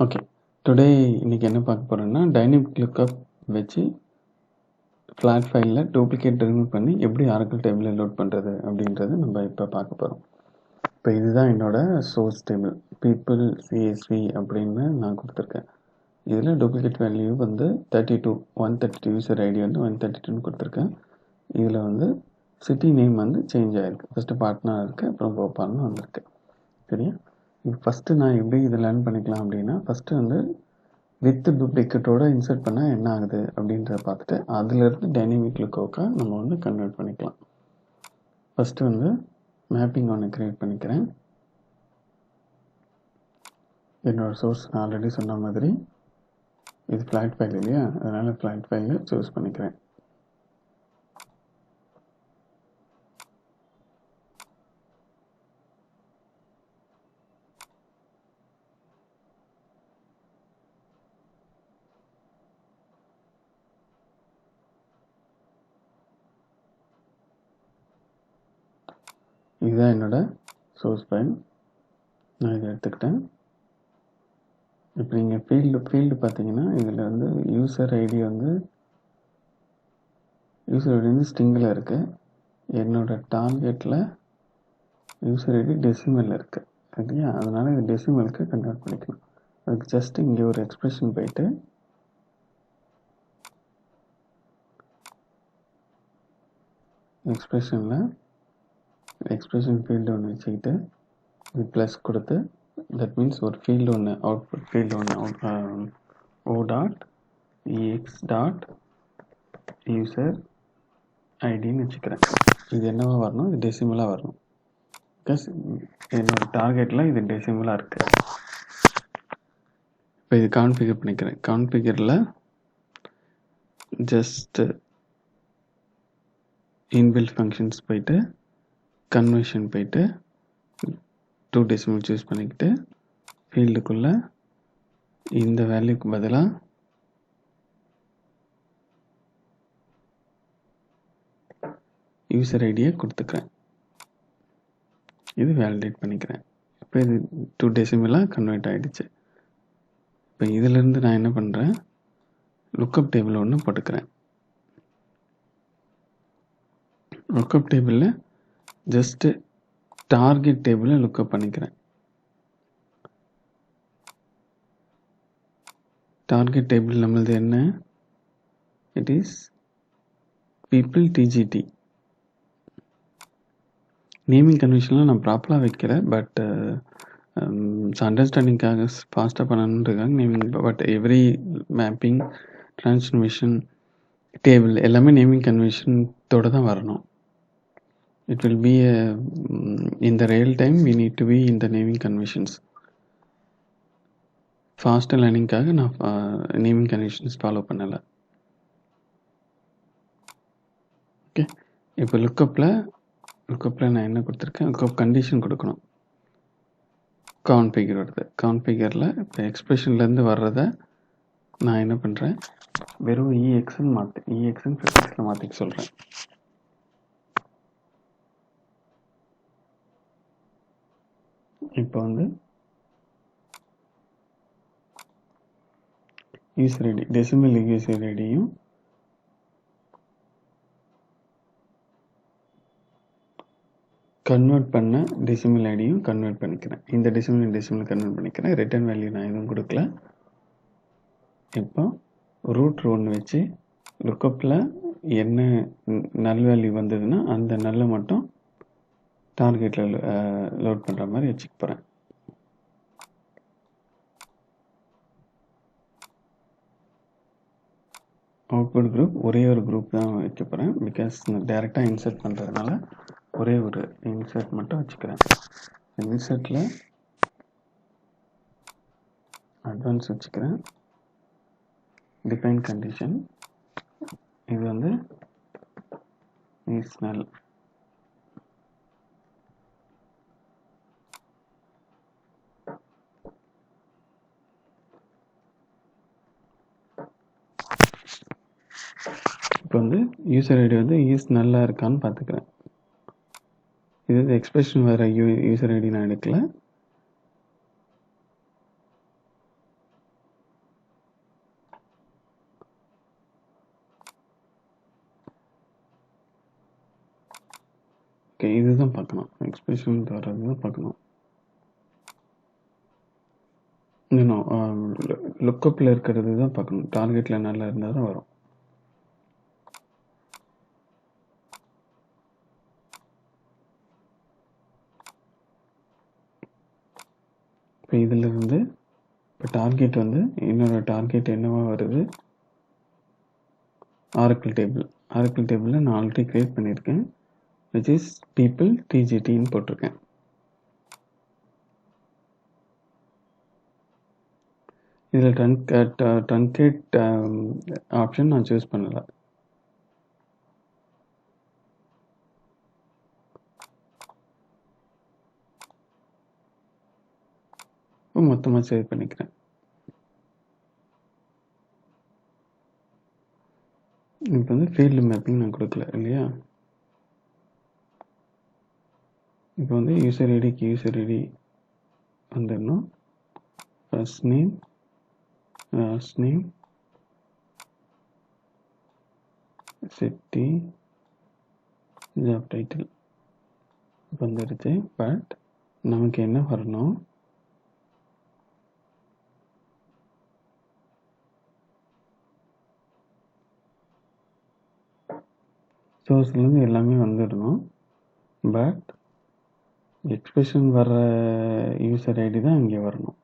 Okay, today இன்னைக்கு என்ன பார்க்க போகிறோன்னா டைனமிக் லுக்கப் வச்சு ஃப்ளாட் ஃபைலில் டூப்ளிகேட் ரிமூவ் பண்ணி எப்படி ஆரக்கிள் டேபிளில் லோட் பண்ணுறது அப்படின்றத நம்ம இப்போ பார்க்க போகிறோம். இப்போ இதுதான் என்னோடய சோர்ஸ் டேபிள் பீப்புள் சிஎஸ்வி அப்படின்னு நான் கொடுத்துருக்கேன். இதில் டூப்ளிகேட் வேல்யூ வந்து 32 132 யூசர் ஐடி வந்து 132ன்னு கொடுத்துருக்கேன். இதில் வந்து சிட்டி நேம் வந்து சேஞ்ச் ஆகிருக்கு. ஃபஸ்ட்டு பாட்னா இருக்குது, அப்புறம் போபால்னு வந்திருக்கு. சரியா? இப்போ ஃபஸ்ட்டு நான் எப்படி இதை லேர்ன் பண்ணிக்கலாம் அப்படின்னா, ஃபஸ்ட்டு வந்து வித் டூப்ளிகேட்டோட இன்சர்ட் பண்ணால் என்ன ஆகுது அப்படின்றத பார்த்துட்டு அதிலிருந்து டைனமிக் லுக்கவுக்காக நம்ம வந்து கன்வெர்ட் பண்ணிக்கலாம். ஃபஸ்ட்டு வந்து மேப்பிங் ஒன்று க்ரியேட் பண்ணிக்கிறேன். என்னோடய சோர்ஸ் நான் ஆல்ரெடி சொன்ன மாதிரி இது ஃப்ளாட் ஃபைல் இல்லையா, அதனால் ஃப்ளாட் ஃபைலில் சூஸ் பண்ணிக்கிறேன். இதுதான் என்னோட சோர்ஸ் ஃபைல். நான் இதை எடுத்துக்கிட்டேன். இப்போ நீங்கள் ஃபீல்டு பார்த்தீங்கன்னா இதில் வந்து யூசர் ஐடி வந்து ஸ்ட்ரிங்கில் இருக்குது. என்னோடய டார்கெட்டில் யூசர் ஐடி டெசிமலில் இருக்குது சரியா, அதனால் இது டெசிமலுக்கு கன்வெர்ட் பண்ணிக்கலாம். அதுக்கு ஜஸ்ட் இங்கே ஒரு எக்ஸ்பிரஷன் போயிட்டு எக்ஸ்பிரஷன் ஃபீல்டு ஒன்று வச்சுக்கிட்டு இது ப்ளஸ் கொடுத்து தட் மீன்ஸ் ஒரு ஃபீல்டு ஒன்று அவுட்புட் ஃபீல்டு ஒன்று ஓ டாட் இஎக்ஸ் டாட் யூசர் ஐடின்னு வச்சுக்கிறேன். இது என்னவா வரணும், இது டெசிமலாக வரணும். பிகாஸ் என்னோடய டார்கெட்டில் இது டெசிமலாக இருக்குது. இப்போ இது கான்ஃபிகர் பண்ணிக்கிறேன். கான்ஃபிகரில் ஜஸ்ட்டு இன்பில்ட் ஃபங்க்ஷன்ஸ் போயிட்டு கன்வர்ஷன் போயிட்டு 2 டெசிமல் சூஸ் பண்ணிக்கிட்டு ஃபீல்டுக்குள்ளே இந்த வேல்யூக்கு பதிலாக யூசர் ஐடியை கொடுத்துக்கிறேன். இது வேலிடேட் பண்ணிக்கிறேன். இப்போ இது 2 டெசிமலாக கன்வெர்ட் ஆகிடுச்சு. இப்போ இதிலேருந்து நான் என்ன பண்ணுறேன், லுக்கப் டேபிள் ஒன்று போட்டுக்கிறேன். லுக்கப் டேபிளில் ஜஸ்ட்டு டார்கெட் டேபிளை லுக்கப் பண்ணிக்கிறேன். டார்கெட் டேபிள் நம்மளது என்ன, it is people TGT. Naming கன்வென்ஷன்லாம் நான் ப்ராப்பராக வைக்கிறேன், பட் அண்டர்ஸ்டாண்டிங்காக ஃபாஸ்ட்டாக பண்ணணுன்றதுக்காக naming, but every mapping transformation table எல்லாமே நேமிங் கன்வென்ஷனோட தான் வரணும். It will be in the real time we need to be in the naming conventions. Faster learningகாக நான் naming conventions ஃபாலோ பண்ணலை. ஓகே, இப்போ லுக்கப்பில் நான் என்ன கொடுத்துருக்கேன், லுக்கப் கண்டிஷன் கொடுக்கணும். கான்ஃபிகர் வருது. கான்ஃபிகரில் இப்போ எக்ஸ்பிரஷன்லேருந்து வர்றதை நான் என்ன பண்ணுறேன், வெறும் இஎக்ஸ்ன்னு ப்ரிஃபிக்ஸில் மாற்றிக்க சொல்கிறேன். இப்போ வந்து யூசர் ஐடி டெசிமல் யூசர் ஐடியும் கன்வெர்ட் பண்ண டெசிமல் ஐடியும் கன்வெர்ட் பண்ணிக்கிறேன். இந்த டெசிமல் கன்வெர்ட் பண்ணிக்கிறேன். ரிட்டர்ன் வேல்யூ நான் எதுவும் கொடுக்கல. இப்போ ரூட் ஒன்று வச்சு லுக்கப்பில் என்ன நல் வேல்யூ வந்ததுன்னா அந்த நல்லை மட்டும் டார்கெட்டில் லோட் பண்ணுற மாதிரி வச்சுக்க போகிறேன். அவுட்புட் குரூப் ஒரே ஒரு குரூப் தான் வைக்க போகிறேன். பிகாஸ் நான் டேரெக்டாக இன்சர்ட் பண்ணுறதுனால ஒரே ஒரு இன்சர்ட் மட்டும் வச்சுக்கிறேன். இன்சர்ட்டில் அட்வான்ஸ் வச்சுக்கிறேன். டிஃபைன் கண்டிஷன் இது வந்து இஸ் நல். இப்போ வந்து யூசர் ஐடி வந்து ஈஸ் நல்லா இருக்கான்னு பார்த்துக்கிறேன். இது எக்ஸ்பிரஷன் வர யூசர் ஐடி நான் எடுக்கல. ஓகே, இதுதான் பார்க்கணும். எக்ஸ்பிரஷன் வர்றது தான் பார்க்கணும். இன்னும் லுக்கப்பில் இருக்கிறது தான் பார்க்கணும். டார்கெட்டில் நல்லா இருந்தால் தான் வரும். இப்போ இதில் இருந்து இப்போ டார்கெட் வந்து இன்னொரு டார்கெட் என்னவா வருது? Oracle table. ஆரக்கிள் டேபிளில் நான் ஆல்ரெடி க்ரியேட் பண்ணியிருக்கேன். which is people TGTன்னு போட்டிருக்கேன். இதில் ட்ரங்கேட் ஆப்ஷன் நான் சூஸ் பண்ணலை. மொத்தமாக சேவ் பண்ணிக்கிறேன். இப்போ வந்து ஃபீல்டு மேப்பிங் நான் கொடுக்கல இல்லையா? இப்போ வந்து யூசர் ஐடிக்கு யூசர் ஐடி வந்துடணும். First name, last name, city, job title வந்துடுச்சு. பட் நமக்கு என்ன வரணும்? சோர்ஸ்லேருந்து எல்லாமே வந்துடணும். பட் எக்ஸ்பிரஷன் வர யூசர் ஐடி தான் இங்கே வரணும்.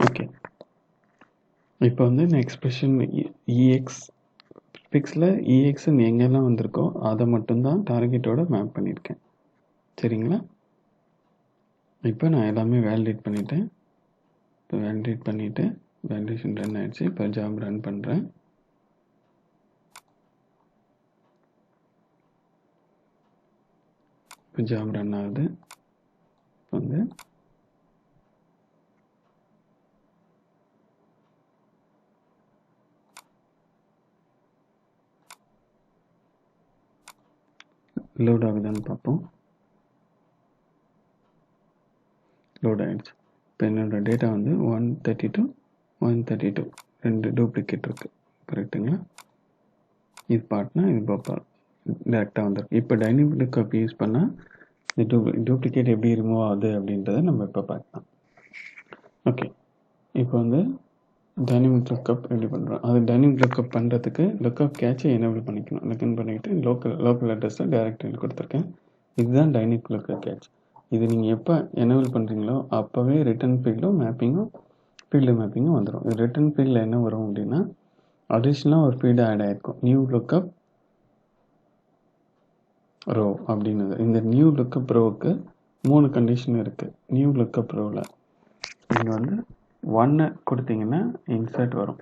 ஓகே, இப்போ வந்து நான் எக்ஸ்பிரஷன் இஎக்ஸ் பிக்ஸில் இஎக்ஸ்ன்னு எங்கெல்லாம் வந்திருக்கோ அதை மட்டும்தான் டார்கெட்டோட மேப் பண்ணியிருக்கேன். சரிங்களா? இப்போ நான் எல்லாமே வேலிடேட் பண்ணிட்டேன். இப்போ வேலிடேட் பண்ணிவிட்டு வேலிடேஷன் ரன் ஆகிடுச்சு. இப்போ ஜாப் ரன் பண்ணுறேன். இப்போ ஜாப் ரன் ஆகுது. இப்போ வந்து லோட் ஆகுதான்னு பார்ப்போம். லோட் ஆகிடுச்சு. இப்போ என்னோடய டேட்டா வந்து 132 132 2 டூப்ளிகேட் இருக்குது. கரெக்டுங்களா? இது பார்ட்னா இது பாப்பா டேரெக்டாக வந்துடும். இப்போ டைனமிக் லுக்கப் யூஸ் பண்ணால் இந்த டூப்ளிகேட் எப்படி ரிமூவ் ஆகுது அப்படின்றத நம்ம இப்போ பார்க்கலாம். ஓகே, இப்போ வந்து டைனமிக் லுக்கப் எப்படி பண்ணுறோம்? அது டைனமிக் லுக்கப் பண்ணுறதுக்கு லுக்கப் கேட்சை எனேபிள் பண்ணிக்கணும். லுக்கன் பண்ணிக்கிட்டு லோக்கல் அட்ரஸில் டைரக்டரியில் கொடுத்துருக்கேன். இதுதான் டைனமிக் லுக்கப் கேட்ச். இது நீங்கள் எப்போ எனேபிள் பண்ணுறீங்களோ அப்போவே ரிட்டர்ன் ஃபீல்டும் மேப்பிங்கும் ஃபீல்டு மேப்பிங்கும் வந்துடும். இது ரிட்டர்ன் ஃபீல்டில் என்ன வரும் அப்படின்னா அடிஷ்னலாக ஒரு ஃபீல்டு ஆட் ஆகிருக்கும். நியூ லுக்கப் ரோ அப்படின்னு. இந்த நியூ லுக்கப் ரோவுக்கு 3 கண்டிஷன் இருக்குது. நியூ லுக்கப் ரோவில் நீங்கள் வந்து 1 கொடுத்தீங்கன்னா இன்சர்ட் வரும்,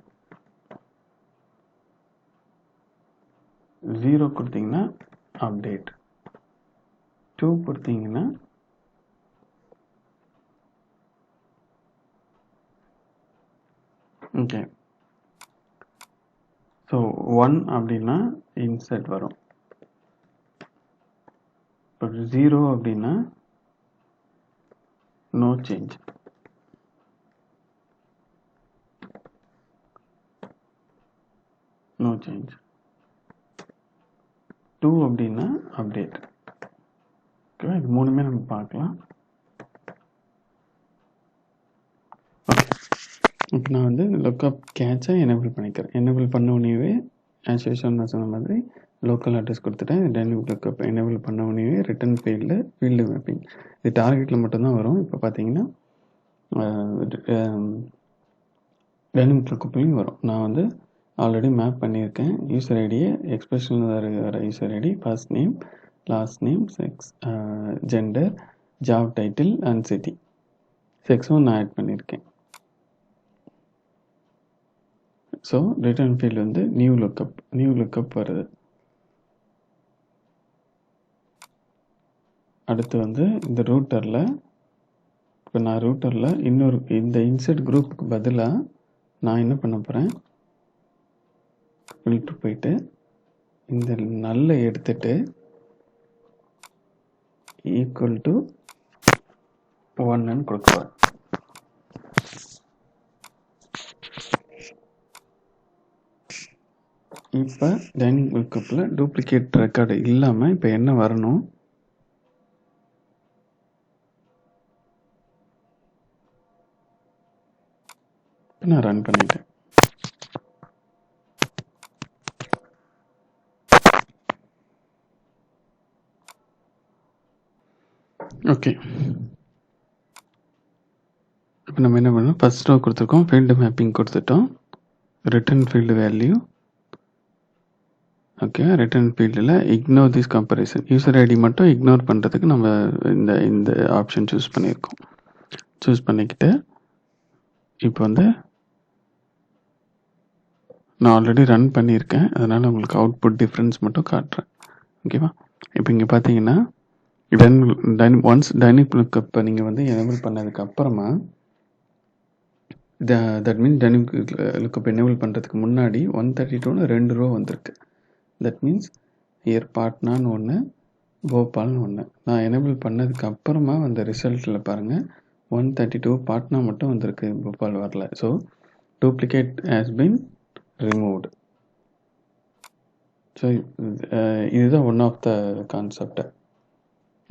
0 கொடுத்தீங்கன்னா அப்டேட், 2 கொடுத்தீங்கன்னா ஓகே. ஸோ 1 அப்படின்னா இன்சர்ட் வரும். இப்போ 0 அப்படின்னா நோ சேஞ்ச். No change. 2 அப்படின்னா அப்டேட். ஓகேவா? இது மூணுமே நம்ம பார்க்கலாம். ஓகே, இப்போ நான் வந்து லுக்கப் கேட்சை எனேபிள் பண்ணிக்கிறேன். எனேபிள் பண்ண உடனேவே ஆஸ் யூஷுவல் நான் சொன்ன மாதிரி லோக்கல் அட்ரஸ் கொடுத்துட்டேன். டைனமிக் லுக்கப் எனேபிள் பண்ண உடனேவே ரிட்டர்ன் ஃபீல்டு மேப்பிங் இது டார்கெட்டில் மட்டும்தான் வரும். இப்போ பார்த்தீங்கன்னா டைனமிக் லுக்கப்லையும் வரும். நான் வந்து ஆல்ரெடி மேப் பண்ணியிருக்கேன். யூசர் ஐடியை எக்ஸ்பிரஷன் வர user ID, first name, last name, sex, gender, job title and city. செக்ஸும் நான் ஆட் பண்ணியிருக்கேன். ஸோ ரிட்டர்ன் ஃபீல்டு வந்து நியூ லுக்கப் வருது. அடுத்து வந்து இந்த ரூட்டரில் இப்போ நான் ரூட்டரில் இந்த இன்சர்ட் குரூப்புக்கு பதிலாக நான் என்ன பண்ண போகிறேன்? ஃபில்டர் போயிட்டு இந்த நல்ல எடுத்துட்டு ஈக்குவல் டு 1ன்னு கொடுக்குறேன். இப்போ டைனிங் லுக்கப்பில் டூப்ளிகேட் ரெக்கார்டு இல்லாமல் இப்போ என்ன வரணும், இப்போ நான் ரன் பண்ணிட்டேன். ஓகே, இப்போ நம்ம என்ன பண்ணோம், ஃபர்ஸ்ட் ரோ கொடுத்துருக்கோம், ஃபீல்டு மேப்பிங் கொடுத்துட்டோம், return field value. Okay, return ஃபீல்டில் ignore this comparison, user ID மட்டும் இக்னோர் பண்ணுறதுக்கு நம்ம இந்த ஆப்ஷன் சூஸ் பண்ணியிருக்கோம். சூஸ் பண்ணிக்கிட்டு இப்போ வந்து நான் ஆல்ரெடி ரன் பண்ணியிருக்கேன், அதனால் உங்களுக்கு அவுட்புட் டிஃப்ரென்ஸ் மட்டும் காட்டுறேன். ஓகேவா, இப்போ இங்கே பார்த்தீங்கன்னா ஒன்ஸ் டைனிக் லுக்கப்பை நீங்கள் வந்து எனேபிள் பண்ணதுக்கு அப்புறமா that means Dainik lookup enable பண்ணுறதுக்கு முன்னாடி 132ன்னு 2 ரோ வந்திருக்கு. தட் மீன்ஸ் இயர் பாட்னான்னு ஒன்று, போபால்னு ஒன்று. நான் எனேபிள் பண்ணதுக்கு அப்புறமா அந்த ரிசல்ட்டில் பாருங்கள் 132 பாட்னா மட்டும் வந்திருக்கு, போபால் வரல. So duplicate has been removed. So இதுதான் ஒன் ஆஃப் த கான்செப்ட்.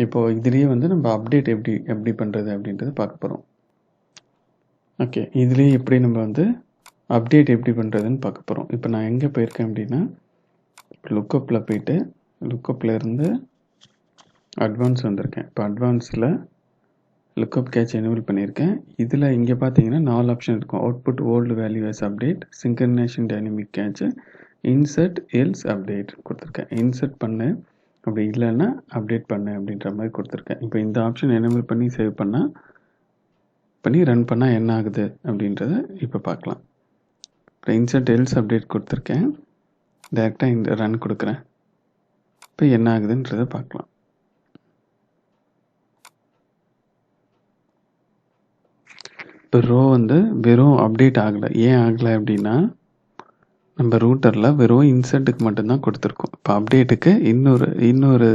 இப்போது இதுலேயே வந்து நம்ம அப்டேட் எப்படி பண்ணுறது அப்படின்றது பார்க்க போகிறோம். ஓகே, இதுலேயே எப்படி நம்ம வந்து அப்டேட் எப்படி பண்ணுறதுன்னு பார்க்க போகிறோம். இப்போ நான் எங்கே போயிருக்கேன் அப்படின்னா, லுக்கப்பில் போயிட்டு லுக்கப்பில் இருந்து அட்வான்ஸ் வந்திருக்கேன். இப்போ அட்வான்ஸில் லுக்கப் கேட்ச் எனேபிள் பண்ணியிருக்கேன். இதில் இங்கே பார்த்தீங்கன்னா 4 ஆப்ஷன் இருக்கும். Output old value as update, synchronization dynamic cache, insert else update கொடுத்துருக்கேன். இன்சர்ட் பண்ணு, அப்படி இல்லைன்னா அப்டேட் பண்ணு அப்படின்ற மாதிரி கொடுத்துருக்கேன். இப்போ இந்த ஆப்ஷன் எனேபிள் பண்ணி சேவ் பண்ணி ரன் பண்ணால் என்ன ஆகுது அப்படின்றத இப்போ பார்க்கலாம். இன்சர்ட் எல்ஸ் அப்டேட் கொடுத்துருக்கேன், டேரெக்டாக இந்த ரன் கொடுக்குறேன். இப்போ என்ன ஆகுதுன்றதை பார்க்கலாம். இப்போ ரோ வந்து வெறும் அப்டேட் ஆகலை. ஏன் ஆகலை அப்படின்னா, நம்ம ரூட்டரில் வெறும் இன்சர்ட்டுக்கு மட்டும்தான் கொடுத்துருக்கோம். இப்போ அப்டேட்டுக்கு இன்னொரு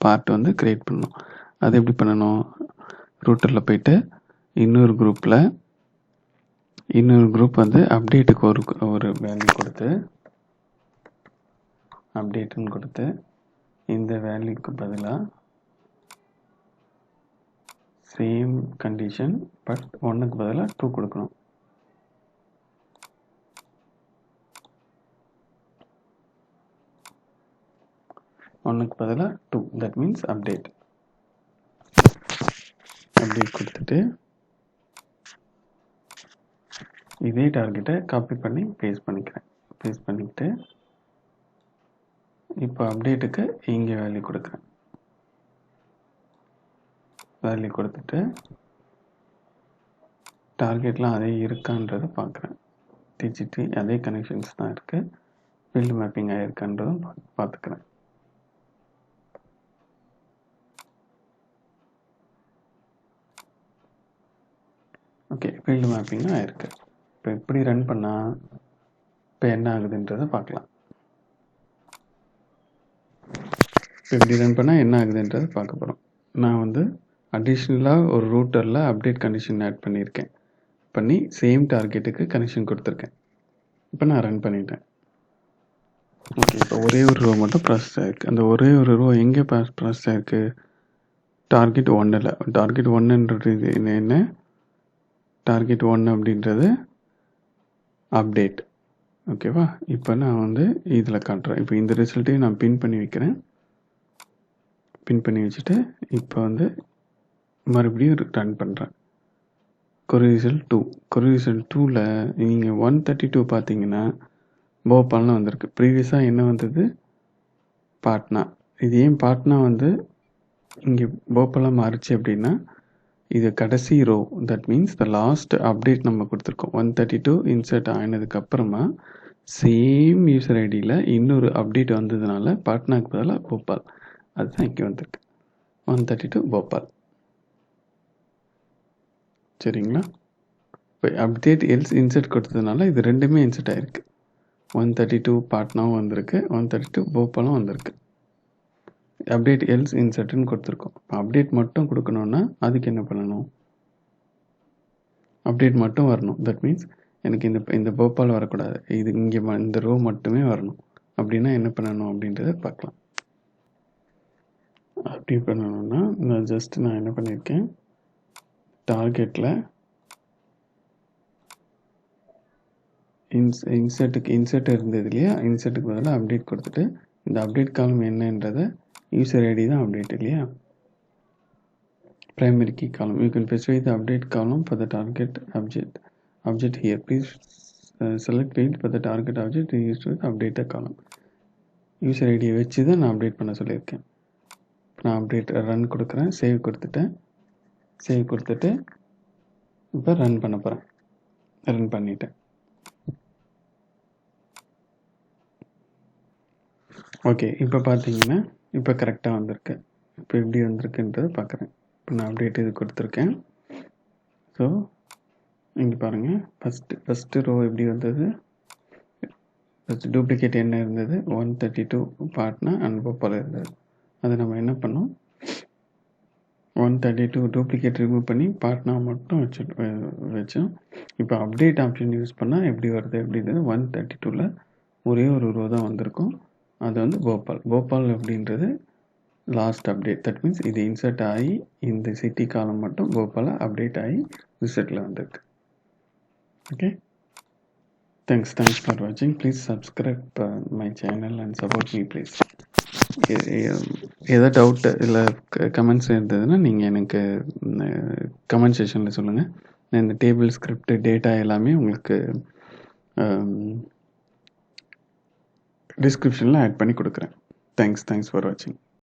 பார்ட் வந்து க்ரியேட் பண்ணணும். அது எப்படி பண்ணணும், ரூட்டரில் போயிட்டு இன்னொரு குரூப் வந்து அப்டேட்டுக்கு ஒரு வேல்யூ கொடுத்து, அப்டேட்டுன்னு கொடுத்து, இந்த வேல்யூக்கு பதிலாக சேம் கண்டிஷன் பட் 1க்கு பதிலாக 2 கொடுக்கணும். ஒன்றுக்கு பதிலாக 2, தட் மீன்ஸ் அப்டேட் கொடுத்துட்டு இதே டார்கெட்டை காப்பி பண்ணி பேஸ்ட் பண்ணிக்கிறேன். பேஸ்ட் பண்ணிக்கிட்டு இப்போ அப்டேட்டுக்கு இங்கே வேல்யூ கொடுக்குறேன். வேல்யூ கொடுத்துட்டு டார்கெட்லாம் அதே இருக்கான்றதை பார்க்குறேன். டிஜிடி அதே கனெக்ஷன்ஸ் தான் இருக்குது, ஃபீல்டு மேப்பிங் ஆகிருக்கான்றதும் பார்த்துக்கிறேன். ஓகே, ஃபீல்டு மேப்பிங்கும் ஆகிருக்கு. இப்போ எப்படி ரன் பண்ணால் இப்போ என்ன ஆகுதுன்றதை பார்க்கலாம். இப்போ இப்படி ரன் பண்ணால் என்ன ஆகுதுன்றதை பார்க்க போகிறோம். நான் வந்து அடிஷ்னலாக ஒரு ரூட்டரில் அப்டேட் கண்டிஷன் ஆட் பண்ணியிருக்கேன். பண்ணி சேம் டார்கெட்டுக்கு கனெக்ஷன் கொடுத்துருக்கேன். இப்போ நான் ரன் பண்ணிட்டேன். ஓகே, இப்போ ஒரே ஒரு ரோ மட்டும் ப்ராசஸ் ஆகிருக்கு. அந்த ஒரே ஒரு ரோ எங்கே ப்ராசஸ் ஆகிருக்கு, டார்கெட் 1ல். டார்கெட் 1ன்றது என்ன, டார்கெட் 1 அப்படின்றது அப்டேட். ஓகேவா, இப்போ நான் வந்து இதில் காட்டுறேன். இப்போ இந்த ரிசல்ட்டையும் நான் பின் பண்ணி வைக்கிறேன். பின் பண்ணி வச்சுட்டு இப்போ வந்து மறுபடியும் ரன் பண்ணுறேன். கொரிசல் 2ல் நீங்கள் 132 பார்த்தீங்கன்னா போபால்னு வந்திருக்கு. ப்ரீவியஸாக என்ன வந்தது, பாட்னா. இது ஏன் பாட்னா வந்து இங்கே போபாலாக மாறிச்சு அப்படின்னா, இது கடைசி row, that means the last update நம்ம கொடுத்துருக்கோம். 132 இன்சர்ட் ஆனதுக்கப்புறமா சேம் யூசர் ஐடியில் இன்னொரு அப்டேட் வந்ததுனால பாட்னாக்கு பதிலாக போபால், அதுதான் இங்கே வந்திருக்கு. 132 போபால். சரிங்களா, இப்போ அப்டேட் எல்ஸ் இன்சர்ட் கொடுத்ததுனால இது ரெண்டுமே இன்சர்ட் ஆகிருக்கு. 132 பாட்னாவும் வந்திருக்கு, 132 போபாலும் வந்திருக்கு. அப்டேட் எல்ஸ் இன்சர்ட்னு கொடுத்துருக்கோம். அப்டேட் மட்டும் கொடுக்கணுன்னா அதுக்கு என்ன பண்ணணும், அப்டேட் மட்டும் வரணும். தட் மீன்ஸ் எனக்கு இந்த போபால் வரக்கூடாது, இது இங்கே இந்த ரோ மட்டுமே வரணும். அப்படின்னா என்ன பண்ணணும் அப்படின்றத பார்க்கலாம். அப்படி பண்ணணும்னா நான் என்ன பண்ணியிருக்கேன், டார்கெட்டில் இன்சர்ட் இருந்தது இல்லையா, இன்சர்ட்டுக்கு பதிலாக அப்டேட் கொடுத்துட்டு இந்த அப்டேட் காலம் என்னன்றதை யூசர் ஐடி தான் அப்டேட் இல்லையா, primary key column. You can specify the update column for the target object here. Please select field for the target object used to update the column. User ஐடியை வச்சு தான் நான் update பண்ண சொல்லியிருக்கேன். நான் update run கொடுக்குறேன், save கொடுத்துட்டு இப்போ ரன் பண்ண போகிறேன். ரன் பண்ணிட்டேன். ஓகே, இப்போ பார்த்தீங்கன்னா இப்போ கரெக்டாக வந்திருக்கு. இப்போ எப்படி வந்திருக்குன்றதை பார்க்குறேன். இப்போ நான் அப்டேட் இது கொடுத்துருக்கேன். ஸோ இங்கே பாருங்கள், ஃபஸ்ட்டு ரோ எப்படி வந்தது, ஃபஸ்ட்டு டூப்ளிகேட் என்ன இருந்தது, 132 பாட்னா அண்ட் போபால் இருந்தது. அதை நம்ம என்ன பண்ணோம், 132 டூப்ளிகேட் ரிமூவ் பண்ணி பாட்னா மட்டும் வச்சோம். இப்போ அப்டேட் ஆப்ஷன் யூஸ் பண்ணால் எப்படி வருது அப்படின்றது, 132ல் ஒரே ஒரு ரோ தான் வந்திருக்கும். அது வந்து போபால் அப்படின்றது லாஸ்ட் அப்டேட். தட் மீன்ஸ் இது இன்சர்ட் ஆகி இந்த சிட்டி காலம் மட்டும் போபாலில் அப்டேட் ஆகி ரிசல்ட்டில் வந்திருக்கு. ஓகே, தேங்க்ஸ் ஃபார் வாட்சிங். Please subscribe my channel and support me please. ஏதாவது டவுட்டு இல்லை கமெண்ட்ஸ் இருந்ததுன்னா நீங்கள் எனக்கு கமெண்ட் செக்ஷனில் சொல்லுங்கள். நான் இந்த டேபிள் ஸ்கிரிப்ட் டேட்டா எல்லாமே உங்களுக்கு டிஸ்கிரிப்ஷனில் ஆட் பண்ணி கொடுக்குறேன். தேங்க்ஸ் ஃபார் வாட்சிங்.